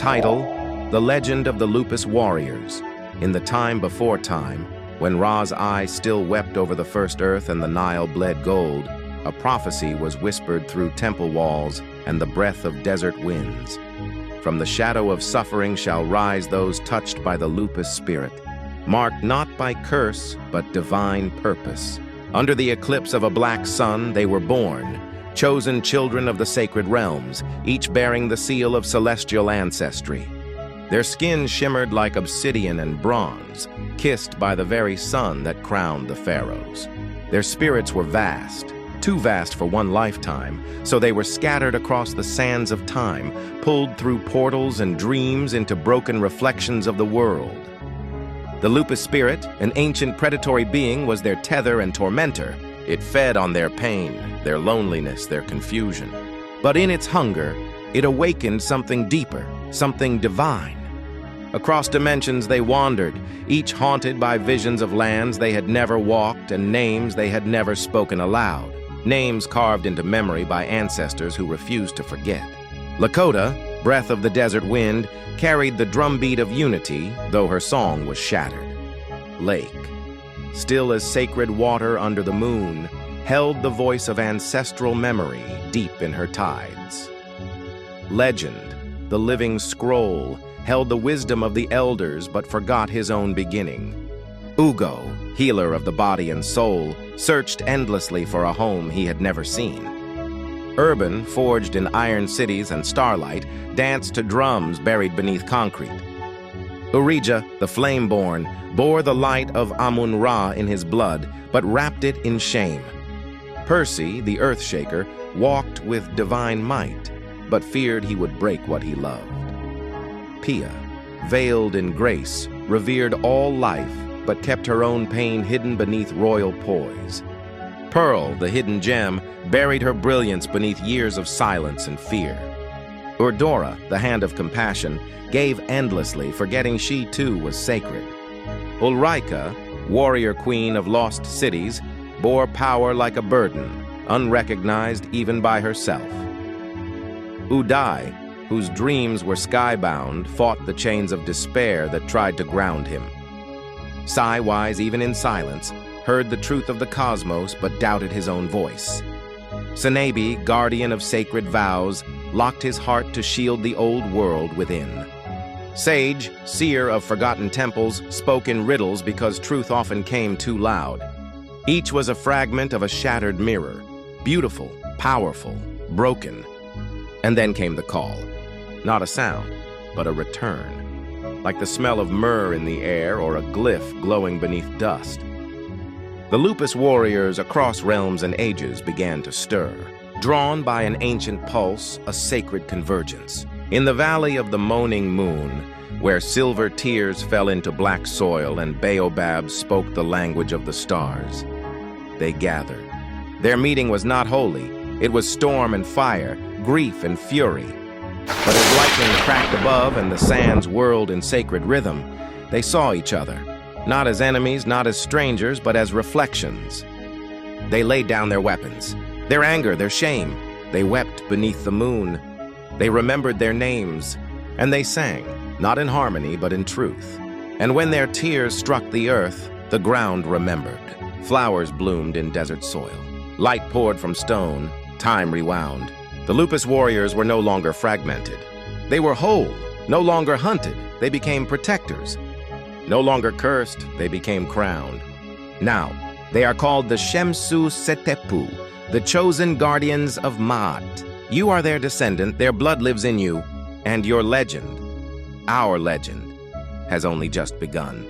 Title: The Legend of the Lupus Warriors. In the time before time, when Ra's eye still wept over the first earth and the Nile bled gold, a prophecy was whispered through temple walls and the breath of desert winds. From the shadow of suffering shall rise those touched by the Lupus Spirit, marked not by curse, but divine purpose. Under the eclipse of a black sun they were born, chosen children of the sacred realms, each bearing the seal of celestial ancestry. Their skin shimmered like obsidian and bronze, kissed by the very sun that crowned the pharaohs. Their spirits were vast, too vast for one lifetime, so they were scattered across the sands of time, pulled through portals and dreams into broken reflections of the world. The Lupus Spirit, an ancient predatory being, was their tether and tormentor. It fed on their pain, their loneliness, their confusion. But in its hunger, it awakened something deeper, something divine. Across dimensions they wandered, each haunted by visions of lands they had never walked and names they had never spoken aloud. Names carved into memory by ancestors who refused to forget. Lakota, breath of the desert wind, carried the drumbeat of unity, though her song was shattered. Lake, still as sacred water under the moon, held the voice of ancestral memory deep in her tides. Legend, the living scroll, held the wisdom of the elders but forgot his own beginning. Ugo, healer of the body and soul, searched endlessly for a home he had never seen. Urban, forged in iron cities and starlight, danced to drums buried beneath concrete. Urija, the flame-born, bore the light of Amun-Ra in his blood, but wrapped it in shame. Percy, the earth-shaker, walked with divine might, but feared he would break what he loved. Pia, veiled in grace, revered all life, but kept her own pain hidden beneath royal poise. Pearl, the hidden gem, buried her brilliance beneath years of silence and fear. Urdora, the hand of compassion, gave endlessly, forgetting she too was sacred. Ulrika, warrior queen of lost cities, bore power like a burden, unrecognized even by herself. Uday, whose dreams were skybound, fought the chains of despair that tried to ground him. Sai-wise, even in silence, heard the truth of the cosmos but doubted his own voice. Senebi, guardian of sacred vows, locked his heart to shield the old world within. Sage, seer of forgotten temples, spoke in riddles because truth often came too loud. Each was a fragment of a shattered mirror, beautiful, powerful, broken. And then came the call. Not a sound, but a return, like the smell of myrrh in the air or a glyph glowing beneath dust. The Lupus Warriors across realms and ages began to stir, drawn by an ancient pulse, a sacred convergence. In the valley of the moaning moon, where silver tears fell into black soil and baobabs spoke the language of the stars, they gathered. Their meeting was not holy. It was storm and fire, grief and fury. But as lightning cracked above and the sands whirled in sacred rhythm, they saw each other, not as enemies, not as strangers, but as reflections. They laid down their weapons, their anger, their shame. They wept beneath the moon. They remembered their names, and they sang, not in harmony, but in truth. And when their tears struck the earth, the ground remembered. Flowers bloomed in desert soil. Light poured from stone. Time rewound. The Lupus Warriors were no longer fragmented. They were whole, no longer hunted. They became protectors. No longer cursed, they became crowned. Now, they are called the Shemsu Setepu, the chosen guardians of Maat. You are their descendant, their blood lives in you, and your legend, our legend, has only just begun.